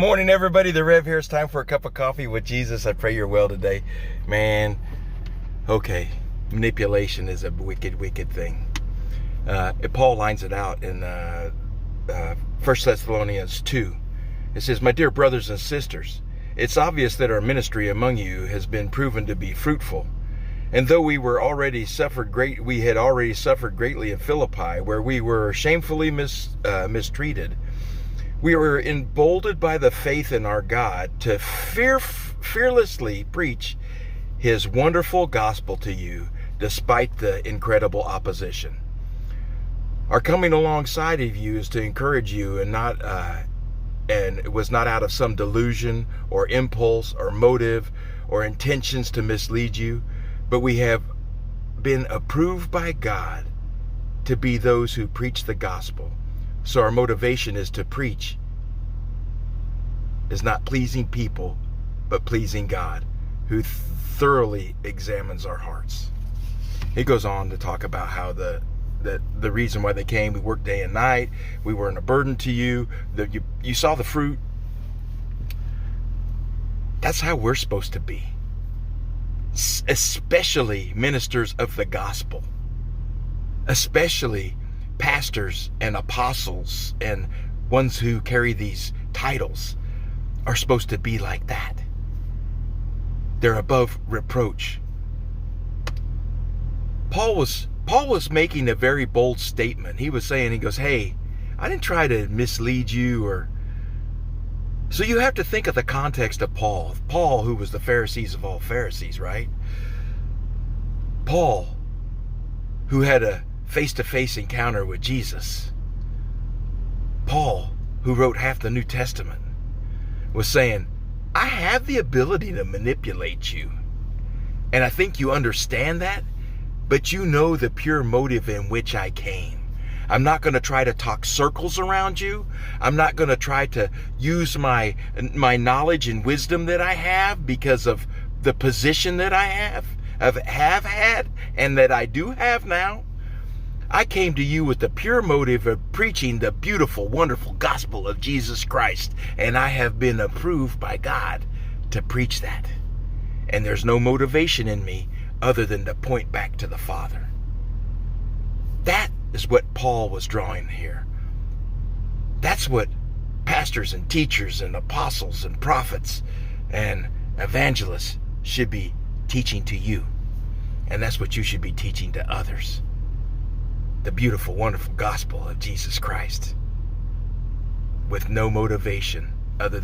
Morning, everybody. The Rev here. It's time for a cup of coffee with Jesus. I pray you're well today. Man, okay. Manipulation is a wicked, wicked thing. Paul lines it out in 1 Thessalonians 2. It says, "My dear brothers and sisters, it's obvious that our ministry among you has been proven to be fruitful. And though we had already suffered greatly in Philippi, where we were shamefully mistreated, we were emboldened by the faith in our God to fearlessly preach His wonderful gospel to you, despite the incredible opposition. Our coming alongside of you is to encourage you, and it was not out of some delusion or impulse or motive or intentions to mislead you, but we have been approved by God to be those who preach the gospel. So our motivation is to preach is not pleasing people, but pleasing God, who thoroughly examines our hearts." He goes on to talk about how the reason why they came, we worked day and night, we weren't a burden to you, that you saw the fruit. That's how we're supposed to be, especially ministers of the gospel, especially pastors and apostles and ones who carry these titles are supposed to be like that. They're above reproach. Paul was making a very bold statement. He was saying, he goes, "Hey, I didn't try to mislead you." So you have to think of the context of Paul. Paul, who was the Pharisees of all Pharisees, right? Paul, who had a face-to-face encounter with Jesus. Paul, who wrote half the New Testament, was saying, "I have the ability to manipulate you. And I think you understand that, but you know the pure motive in which I came. I'm not going to try to talk circles around you. I'm not going to try to use my knowledge and wisdom that I have because of the position that I have had, and that I do have now. I came to you with the pure motive of preaching the beautiful, wonderful gospel of Jesus Christ, and I have been approved by God to preach that. And there's no motivation in me other than to point back to the Father." That is what Paul was drawing here. That's what pastors and teachers and apostles and prophets and evangelists should be teaching to you. And that's what you should be teaching to others. The beautiful, wonderful gospel of Jesus Christ, with no motivation other than